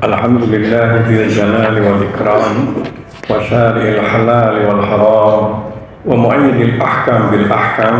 الحمد لله ذي الجلال والإكرام وشارع الحلال والحرام ومؤيد الأحكام بالأحكام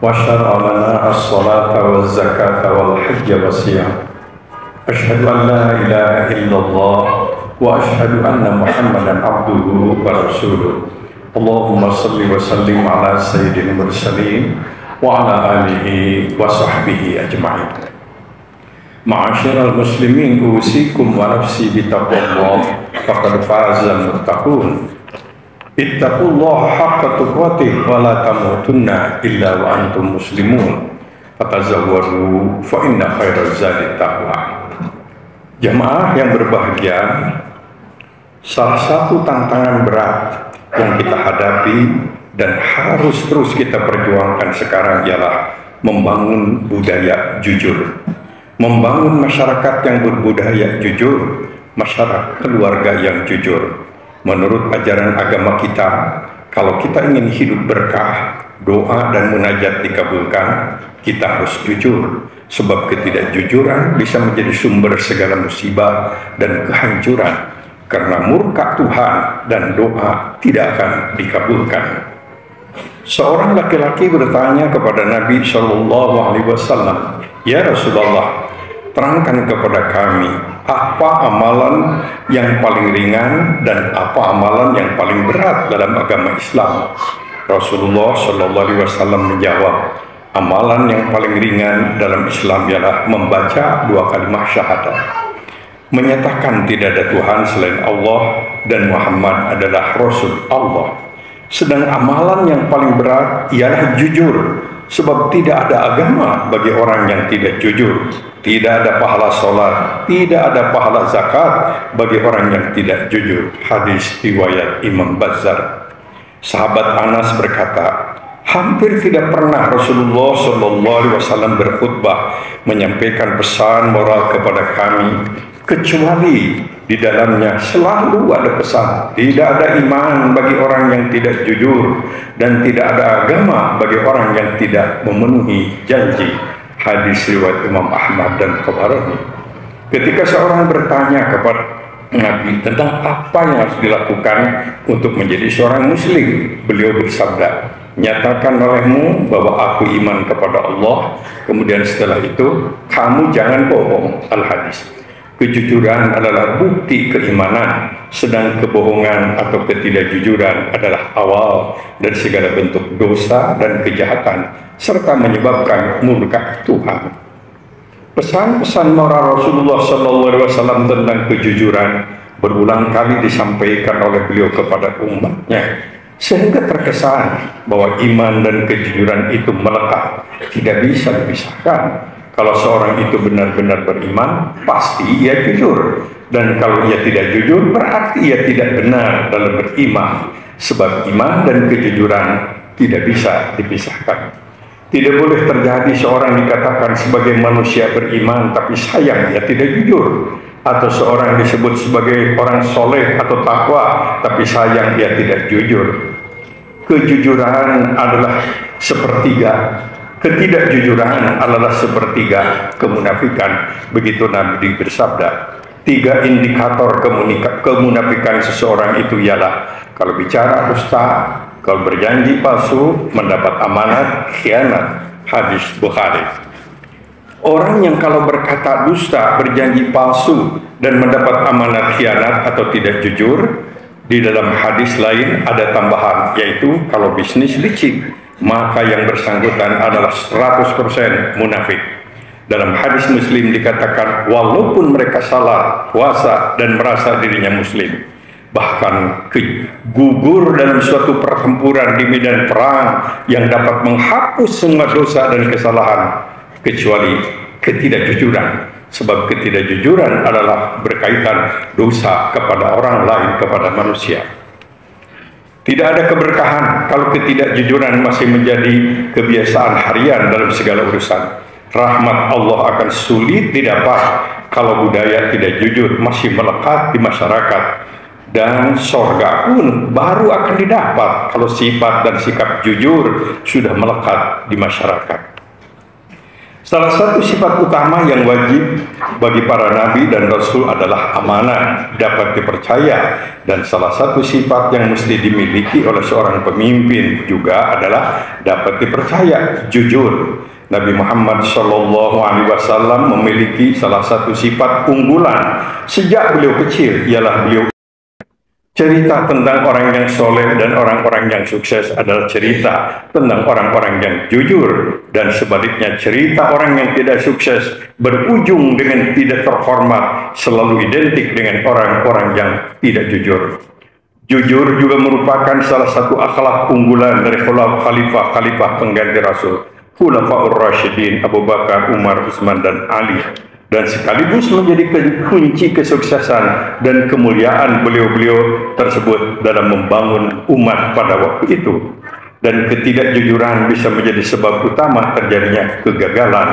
وشرع لنا الصلاة والزكاة والحج والصيام. أشهد أن لا إله إلا الله وأشهد أن محمدا عبده ورسوله. اللهم صل وسلم على سيد المرسلين وعلى آله وصحبه أجمعين. Ma'asyiral muslimin, usikum wa nafsi bitaqwallah faqad fazal muttaqun. Ittaqullaha haqqa tuqatih wa la tamutunna illa wa antum muslimun. Fatazawwadu fa inna khairaz zadi taqwa. Jamaah yang berbahagia, salah satu tantangan berat yang kita hadapi dan harus terus kita perjuangkan sekarang ialah membangun budaya jujur. Membangun masyarakat yang berbudaya jujur, masyarakat keluarga yang jujur. Menurut ajaran agama kita, kalau kita ingin hidup berkah, doa dan munajat dikabulkan, kita harus jujur. Sebab ketidakjujuran bisa menjadi sumber segala musibah dan kehancuran. Karena murka Tuhan dan doa tidak akan dikabulkan. Seorang laki-laki bertanya kepada Nabi SAW, "Ya Rasulullah, terangkan kepada kami apa amalan yang paling ringan dan apa amalan yang paling berat dalam agama Islam?" Rasulullah SAW menjawab, amalan yang paling ringan dalam Islam ialah membaca 2 kalimat syahadat, menyatakan tidak ada Tuhan selain Allah dan Muhammad adalah Rasul Allah. Sedang amalan yang paling berat ialah jujur, sebab tidak ada agama bagi orang yang tidak jujur. Tidak ada pahala sholat, tidak ada pahala zakat bagi orang yang tidak jujur. Hadis riwayat Imam Bazzar. Sahabat Anas berkata, hampir tidak pernah Rasulullah SAW berkhutbah menyampaikan pesan moral kepada kami, kecuali di dalamnya selalu ada pesan. Tidak ada iman bagi orang yang tidak jujur, dan tidak ada agama bagi orang yang tidak memenuhi janji. Hadis riwayat Imam Ahmad dan Tabarani. Ketika seorang bertanya kepada Nabi tentang apa yang harus dilakukan untuk menjadi seorang muslim, beliau bersabda, nyatakan olehmu bahwa aku iman kepada Allah, kemudian setelah itu kamu jangan bohong. Al-Hadis. Kejujuran adalah bukti keimanan, sedang kebohongan atau ketidakjujuran adalah awal dari segala bentuk dosa dan kejahatan, serta menyebabkan murka Tuhan. Pesan-pesan moral Rasulullah SAW tentang kejujuran berulang kali disampaikan oleh beliau kepada umatnya, sehingga terkesan bahwa iman dan kejujuran itu melekat, tidak bisa dipisahkan. Kalau seorang itu benar-benar beriman, pasti ia jujur. Dan kalau ia tidak jujur, berarti ia tidak benar dalam beriman. Sebab iman dan kejujuran tidak bisa dipisahkan. Tidak boleh terjadi seorang dikatakan sebagai manusia beriman, tapi sayang ia tidak jujur. Atau seorang disebut sebagai orang soleh atau takwa, tapi sayang ia tidak jujur. Kejujuran adalah sepertiga, ketidakjujuran adalah sepertiga kemunafikan. Begitu Nabi bersabda. 3 indikator kemunafikan seseorang itu ialah kalau bicara dusta, kalau berjanji palsu, mendapat amanat, khianat. Hadis Bukhari. Orang yang kalau berkata dusta, berjanji palsu, dan mendapat amanat, khianat atau tidak jujur, di dalam hadis lain ada tambahan, yaitu kalau bisnis licik, maka yang bersangkutan adalah 100% munafik. Dalam hadis Muslim dikatakan, walaupun mereka salat, puasa, dan merasa dirinya muslim, bahkan gugur dalam suatu pertempuran di medan perang yang dapat menghapus semua dosa dan kesalahan, kecuali ketidakjujuran. Sebab ketidakjujuran adalah berkaitan dosa kepada orang lain, kepada manusia. Tidak ada keberkahan kalau ketidakjujuran masih menjadi kebiasaan harian dalam segala urusan. Rahmat Allah akan sulit didapat kalau budaya tidak jujur masih melekat di masyarakat. Dan sorga pun baru akan didapat kalau sifat dan sikap jujur sudah melekat di masyarakat. Salah satu sifat utama yang wajib bagi para nabi dan rasul adalah amanah, dapat dipercaya, dan salah satu sifat yang mesti dimiliki oleh seorang pemimpin juga adalah dapat dipercaya, jujur. Nabi Muhammad SAW memiliki salah satu sifat unggulan sejak beliau kecil, ialah beliau. Cerita tentang orang yang soleh dan orang-orang yang sukses adalah cerita tentang orang-orang yang jujur, dan sebaliknya cerita orang yang tidak sukses berujung dengan tidak terhormat selalu identik dengan orang-orang yang tidak jujur. Jujur juga merupakan salah satu akhlak unggulan dari khalifah pengganti Rasul, Khulafaur Rasyidin Abu Bakar, Umar, Utsman, dan Ali, dan sekaligus menjadi kunci kesuksesan dan kemuliaan beliau-beliau tersebut dalam membangun umat pada waktu itu. Dan ketidakjujuran bisa menjadi sebab utama terjadinya kegagalan,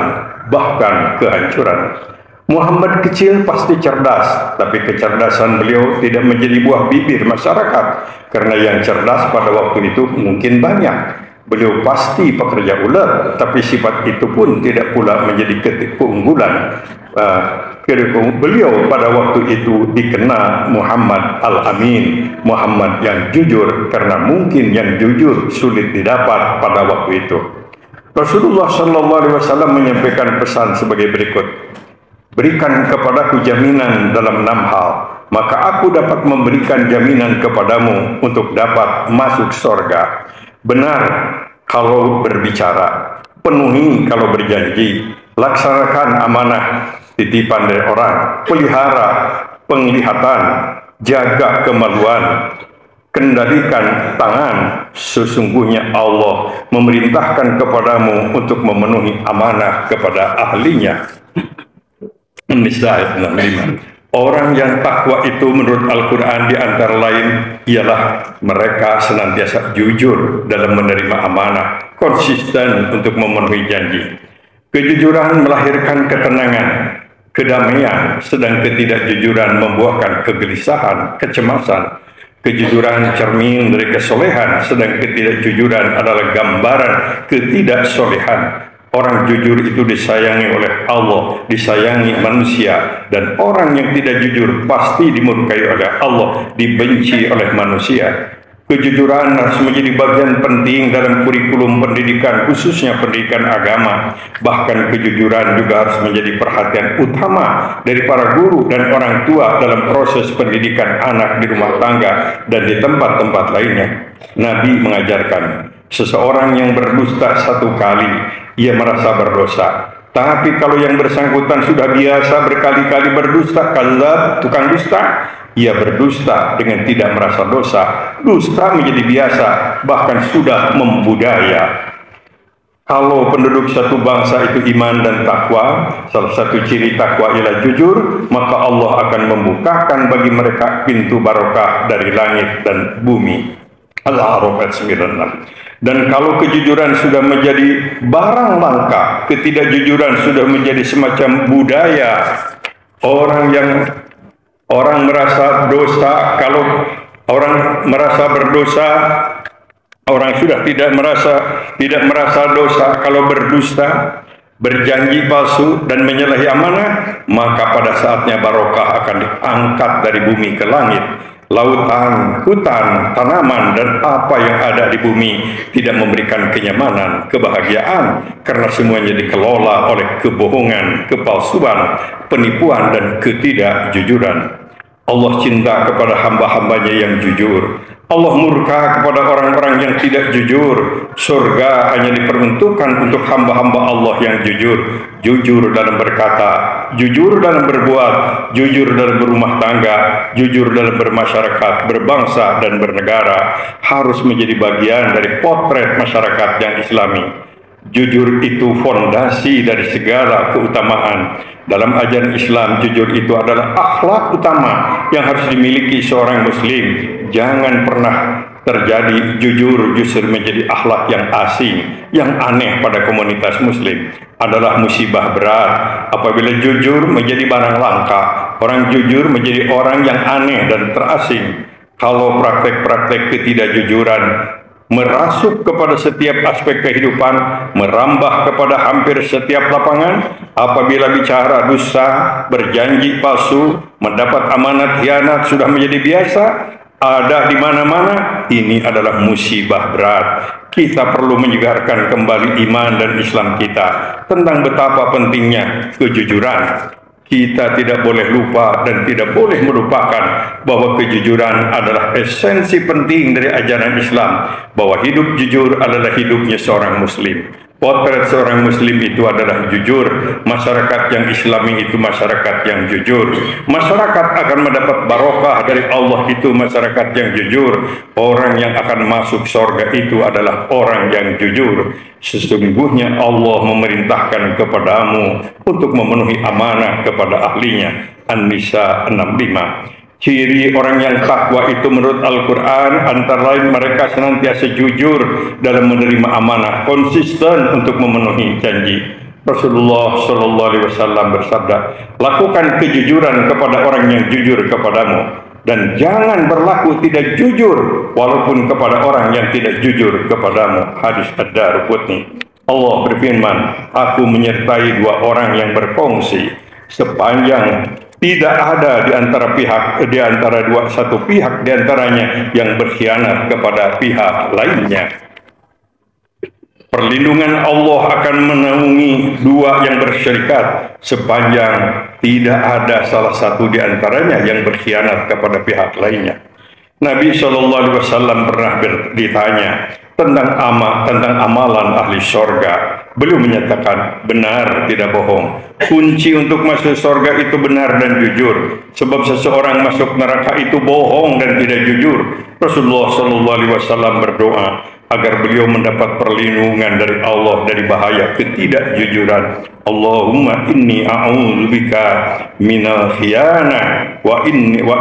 bahkan kehancuran. Muhammad kecil pasti cerdas, tapi kecerdasan beliau tidak menjadi buah bibir masyarakat, karena yang cerdas pada waktu itu mungkin banyak. Beliau pasti pekerja ulet, tapi sifat itu pun tidak pula menjadi keunggulan. Beliau pada waktu itu dikenal Muhammad Al-Amin, Muhammad yang jujur, karena mungkin yang jujur sulit didapat pada waktu itu. Rasulullah SAW menyampaikan pesan sebagai berikut: berikan kepadaku jaminan dalam 6 hal, maka aku dapat memberikan jaminan kepadamu untuk dapat masuk surga. Benar kalau berbicara, penuhi kalau berjanji, laksanakan amanah titipan dari orang, pelihara penglihatan, jaga kemaluan, kendalikan tangan. Sesungguhnya Allah memerintahkan kepadamu untuk memenuhi amanah kepada ahlinya. An-Nisa ayat 65. Orang yang takwa itu menurut Al-Quran di antara lain ialah mereka senantiasa jujur dalam menerima amanah, konsisten untuk memenuhi janji. Kejujuran melahirkan ketenangan, kedamaian, sedang ketidakjujuran membuahkan kegelisahan, kecemasan. Kejujuran cermin dari kesolehan, sedang ketidakjujuran adalah gambaran ketidaksolehan. Orang jujur itu disayangi oleh Allah, disayangi manusia, dan orang yang tidak jujur pasti dimurkai oleh Allah, dibenci oleh manusia. Kejujuran harus menjadi bagian penting dalam kurikulum pendidikan, khususnya pendidikan agama. Bahkan kejujuran juga harus menjadi perhatian utama dari para guru dan orang tua dalam proses pendidikan anak di rumah tangga dan di tempat-tempat lainnya. Nabi mengajarkan, seseorang yang berdusta satu kali, ia merasa berdosa. Tapi kalau yang bersangkutan sudah biasa berkali-kali berdusta, kadzab, tukang dusta, ia berdusta dengan tidak merasa dosa. Dusta menjadi biasa, bahkan sudah membudaya. Kalau penduduk satu bangsa itu iman dan takwa, salah satu ciri takwa ialah jujur, maka Allah akan membukakan bagi mereka pintu barokah dari langit dan bumi. Al-A'raf ayat 96. Dan kalau kejujuran sudah menjadi barang langka, ketidakjujuran sudah menjadi semacam budaya. Orang merasa dosa, kalau orang merasa berdosa, orang sudah tidak merasa dosa kalau berdusta, berjanji palsu, dan menyalahi amanah, maka pada saatnya barokah akan diangkat dari bumi ke langit. Lautan, hutan, tanaman, dan apa yang ada di bumi tidak memberikan kenyamanan, kebahagiaan, karena semuanya dikelola oleh kebohongan, kepalsuan, penipuan, dan ketidakjujuran. Allah cinta kepada hamba-hambanya yang jujur. Allah murka kepada orang-orang yang tidak jujur. Surga hanya diperuntukkan untuk hamba-hamba Allah yang jujur. Jujur dalam berkata, jujur dalam berbuat, jujur dalam berumah tangga, jujur dalam bermasyarakat, berbangsa, dan bernegara. Harus menjadi bagian dari potret masyarakat yang Islami. Jujur itu fondasi dari segala keutamaan. Dalam ajaran Islam, jujur itu adalah akhlak utama yang harus dimiliki seorang muslim. Jangan pernah terjadi jujur justru menjadi akhlak yang asing, yang aneh pada komunitas muslim. Adalah musibah berat apabila jujur menjadi barang langka. Orang jujur menjadi orang yang aneh dan terasing. Kalau praktek-praktek ketidakjujuran merasuk kepada setiap aspek kehidupan, merambah kepada hampir setiap lapangan. Apabila bicara dusta, berjanji palsu, mendapat amanat khianat sudah menjadi biasa, ada di mana-mana. Ini adalah musibah berat. Kita perlu menyegarkan kembali iman dan Islam kita tentang betapa pentingnya kejujuran. Kita tidak boleh lupa dan tidak boleh melupakan bahwa kejujuran adalah esensi penting dari ajaran Islam, bahwa hidup jujur adalah hidupnya seorang muslim. Potret seorang muslim itu adalah jujur. Masyarakat yang islami itu masyarakat yang jujur. Masyarakat akan mendapat barokah dari Allah itu masyarakat yang jujur. Orang yang akan masuk surga itu adalah orang yang jujur. Sesungguhnya Allah memerintahkan kepadamu untuk memenuhi amanah kepada ahlinya. An-Nisa 65. Ciri orang yang takwa itu menurut Al-Quran antara lain mereka senantiasa jujur dalam menerima amanah, konsisten untuk memenuhi janji. Rasulullah Shallallahu Alaihi Wasallam bersabda, lakukan kejujuran kepada orang yang jujur kepadamu, dan jangan berlaku tidak jujur walaupun kepada orang yang tidak jujur kepadamu. Hadis Ad-Darqutni. Allah berfirman, aku menyertai dua orang yang berkongsi sepanjang tidak ada di antara satu pihak di antaranya yang berkhianat kepada pihak lainnya. Perlindungan Allah akan menaungi dua yang bersyarikat sepanjang tidak ada salah satu di antaranya yang berkhianat kepada pihak lainnya. Nabi SAW pernah ditanya tentang amalan ahli surga. Beliau menyatakan benar, tidak bohong. Kunci untuk masuk surga itu benar dan jujur. Sebab seseorang masuk neraka itu bohong dan tidak jujur. Rasulullah SAW berdoa agar beliau mendapat perlindungan dari Allah dari bahaya ketidakjujuran. Allahumma inni a'udzubika minal khiyanah wa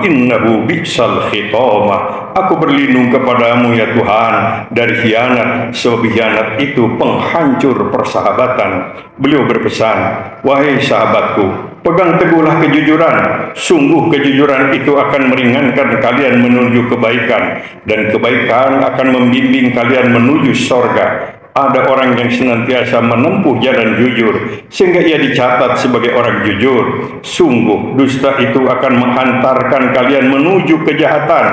innahu bi'sal khitamah. Aku berlindung kepadamu ya Tuhan dari khianat, sebab khianat itu penghancur persahabatan. Beliau berpesan, wahai sahabatku, pegang teguhlah kejujuran. Sungguh kejujuran itu akan meringankan kalian menuju kebaikan, dan kebaikan akan membimbing kalian menuju surga. Ada orang yang senantiasa menempuh jalan jujur sehingga ia dicatat sebagai orang jujur. Sungguh dusta itu akan menghantarkan kalian menuju kejahatan,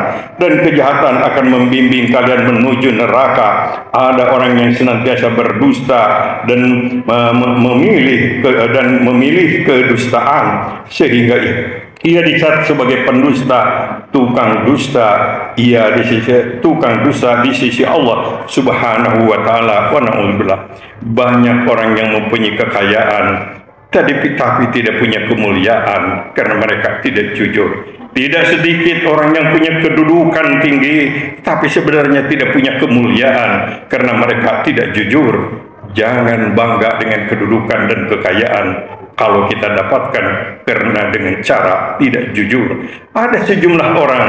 dan kejahatan akan membimbing kalian menuju neraka. Ada orang yang senantiasa berdusta dan memilih kedustaan sehingga ia dicatat sebagai pendusta, tukang dusta. Ia tukang dusta di sisi Allah Subhanahu wa Ta'ala. Wa na'udzubillah. Banyak orang yang mempunyai kekayaan tapi tidak punya kemuliaan karena mereka tidak jujur. Tidak sedikit orang yang punya kedudukan tinggi tapi sebenarnya tidak punya kemuliaan karena mereka tidak jujur. Jangan bangga dengan kedudukan dan kekayaan kalau kita dapatkan karena dengan cara tidak jujur. Ada sejumlah orang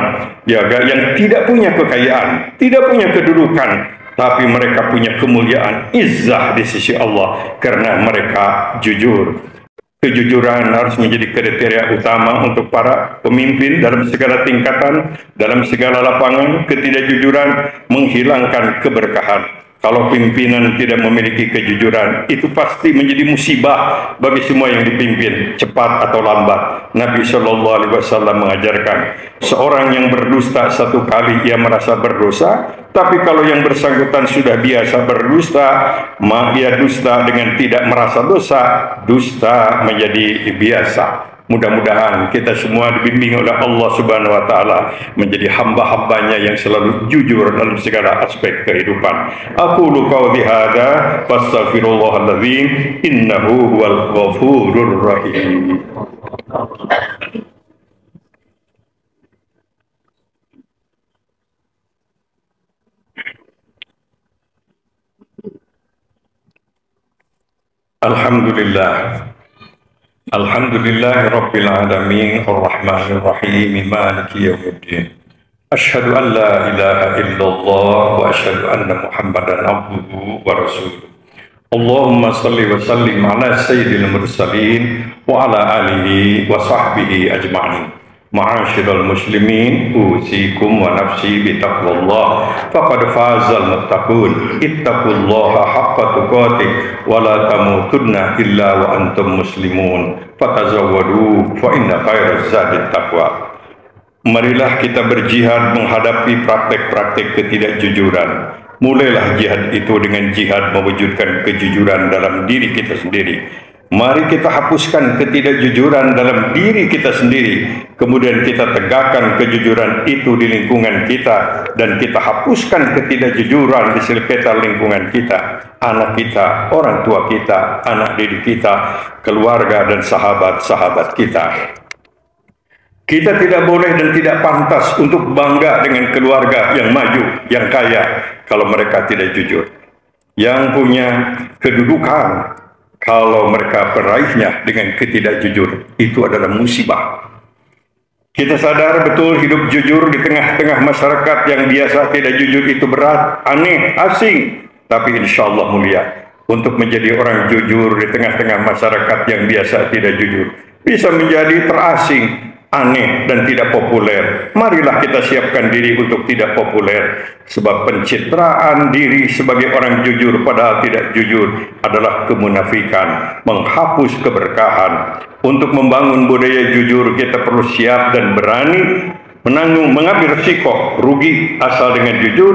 yang tidak punya kekayaan, tidak punya kedudukan, tapi mereka punya kemuliaan, izzah di sisi Allah karena mereka jujur. Kejujuran harus menjadi kriteria utama untuk para pemimpin dalam segala tingkatan, dalam segala lapangan. Ketidakjujuran menghilangkan keberkahan. Kalau pimpinan tidak memiliki kejujuran, itu pasti menjadi musibah bagi semua yang dipimpin, cepat atau lambat. Nabi Shallallahu Alaihi Wasallam mengajarkan, seorang yang berdusta satu kali ia merasa berdosa, tapi kalau yang bersangkutan sudah biasa berdusta, ia dusta dengan tidak merasa dosa, dusta menjadi biasa. Mudah-mudahan kita semua dibimbing oleh Allah Subhanahu wa Ta'ala menjadi hamba-hambanya yang selalu jujur dalam segala aspek kehidupan. Aqulu qawli hadza fastaghfirullahal-azim innahu huwal ghafurur rahim. Alhamdulillah. Alhamdulillahi Rabbil Alamin Ar-Rahmanir Rahim Maliki Yawmiddin. Asyhadu an la ilaha illallah wa asyhadu anna Muhammadan abduhu wa rasuluh. Allahumma salli wa sallim ala sayyidil mursalin wa ala alihi wa sahbihi ajma'in. Ma'asyiral muslimin, usikum wa nafsi bitaqwallah faqad fazal muttaqun. Ittaqullaha haqqa tuqatih wa la tamutunna illa wa antum muslimun. Fatazawwadu fa inna khairaz zadit taqwa. Marilah kita berjihad menghadapi praktek-praktek ketidakjujuran. Mulailah jihad itu dengan jihad mewujudkan kejujuran dalam diri kita sendiri. Mari kita hapuskan ketidakjujuran dalam diri kita sendiri. Kemudian kita tegakkan kejujuran itu di lingkungan kita. Dan kita hapuskan ketidakjujuran di sekitar lingkungan kita. Anak kita, orang tua kita, anak didik kita, keluarga dan sahabat-sahabat kita. Kita tidak boleh dan tidak pantas untuk bangga dengan keluarga yang maju, yang kaya, kalau mereka tidak jujur. Yang punya kedudukan, kalau mereka meraihnya dengan ketidakjujur, itu adalah musibah. Kita sadar betul hidup jujur di tengah-tengah masyarakat yang biasa tidak jujur itu berat, aneh, asing. Tapi insya Allah mulia. Untuk menjadi orang jujur di tengah-tengah masyarakat yang biasa tidak jujur, bisa menjadi terasing, aneh dan tidak populer. Marilah kita siapkan diri untuk tidak populer. Sebab pencitraan diri sebagai orang jujur padahal tidak jujur adalah kemunafikan, menghapus keberkahan. Untuk membangun budaya jujur kita perlu siap dan berani mengambil risiko rugi asal dengan jujur,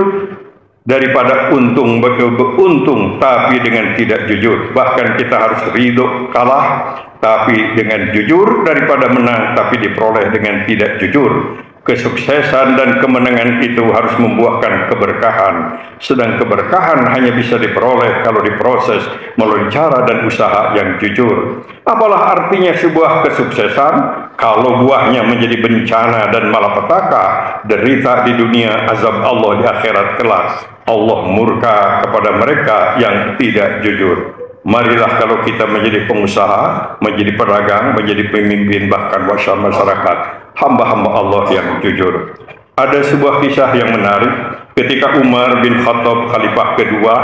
daripada untung beruntung tapi dengan tidak jujur. Bahkan kita harus ridho kalah tapi dengan jujur daripada menang tapi diperoleh dengan tidak jujur. Kesuksesan dan kemenangan itu harus membuahkan keberkahan. Sedang keberkahan hanya bisa diperoleh kalau diproses melalui cara dan usaha yang jujur. Apalah artinya sebuah kesuksesan kalau buahnya menjadi bencana dan malapetaka, derita di dunia, azab Allah di akhirat kelak. Allah murka kepada mereka yang tidak jujur. Marilah kalau kita menjadi pengusaha, menjadi pedagang, menjadi pemimpin, bahkan masyarakat, hamba-hamba Allah yang jujur. Ada sebuah kisah yang menarik ketika Umar bin Khattab khalifah kedua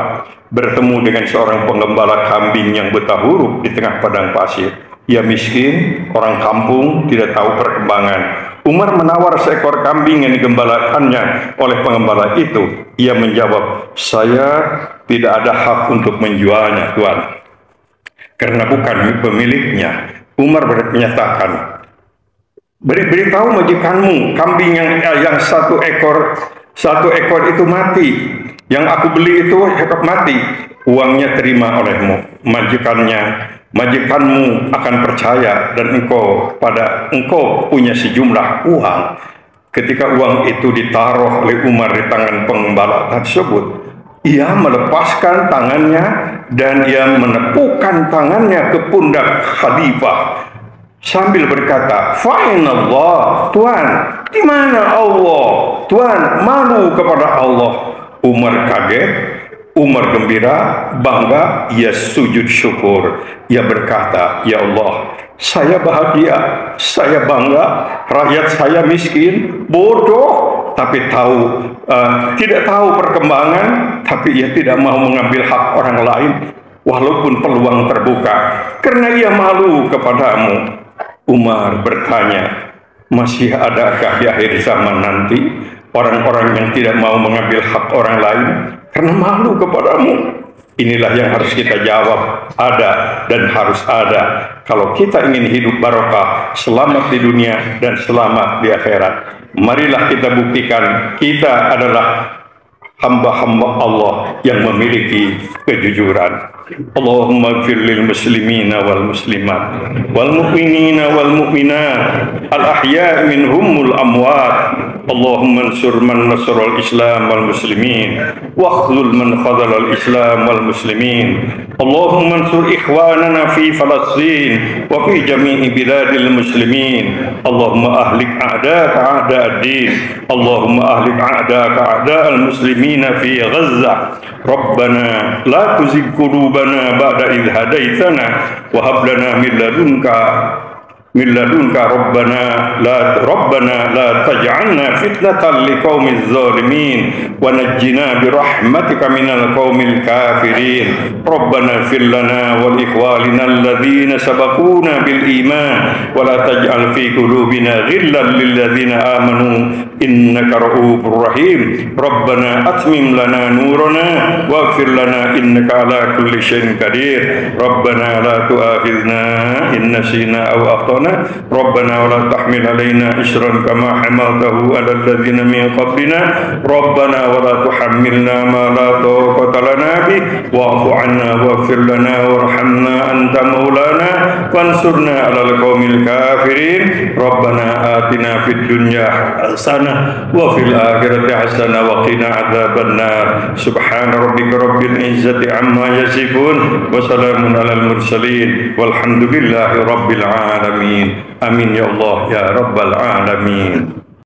bertemu dengan seorang penggembala kambing yang buta huruf di tengah padang pasir. Ia miskin, orang kampung, tidak tahu perkembangan. Umar menawar seekor kambing yang digembalakannya oleh pengembala itu. Ia menjawab, "Saya tidak ada hak untuk menjualnya, Tuan, karena bukan pemiliknya." Umar menyatakan, "Beritahu majikanmu, kambing yang satu ekor itu mati. Yang aku beli itu mati. Uangnya terima olehmu." Majikanmu akan percaya dan engkau punya sejumlah uang. Ketika uang itu ditaruh oleh Umar di tangan pengembala tersebut, ia melepaskan tangannya dan ia menepukkan tangannya ke pundak khalifah sambil berkata, "Fa'inallah, Tuan, di mana Allah? Tuan, malu kepada Allah." Umar kaget, Umar gembira, bangga, ia sujud syukur. Ia berkata, "Ya Allah, saya bahagia, saya bangga, rakyat saya miskin, bodoh, tapi tidak tahu perkembangan, tapi ia tidak mau mengambil hak orang lain, walaupun peluang terbuka, karena ia malu kepadamu." Umar bertanya, "Masih adakah di akhir zaman nanti orang-orang yang tidak mau mengambil hak orang lain karena malu kepadamu?" Inilah yang harus kita jawab, ada dan harus ada. Kalau kita ingin hidup barokah, selamat di dunia dan selamat di akhirat. Marilah kita buktikan kita adalah hamba-hamba Allah yang memiliki kejujuran. Allahumma ighfir lil muslimina wal muslimat wal mu'minina wal mu'minat al ahya'i minhumul amwat. Allahumma ansur man nasara al islam wal muslimin wa khzul man khadhala al islam wal muslimin. Allahumma ansur ikhwanana fi Falastin wa fi jami'i biladil muslimin. Allahumma ahlik a'daka a'da'ad-din. Allahumma ahlik a'daka a'da'al muslimin fi Gaza. Rabbana la tuzigh qulubana ba'da idh hadaitana wa hab lana min ladunka من لدنك ربنا لا تجعلنا فتنة لقوم الظالمين ونجنا برحمتك من القوم الكافرين ربنا اغفر لنا ولإخواننا الذين سبقونا بالإيمان ولا تجعل في قلوبنا غلا للذين آمنوا إنك رؤوف رحيم ربنا أتمم لنا نورنا واغفر لنا إنك على كل شيء قدير ربنا لا تؤاخذنا إن نسينا أو أخطأنا ربنا ولا تحمل علينا إصرا كما حملته على الذين من قبلنا ربنا ولا تحملنا ما لا طاقة لنا به واعف عنا واغفر لنا وارحمنا أنت مولانا فانصرنا على القوم الكافرين ربنا آتنا في الدنيا حسنة وفي الآخرة حسنة وقنا عذاب النار سبحان ربك رب العزة عما يصفون وسلام على المرسلين والحمد لله رب العالمين آمين يا الله يا رب العالمين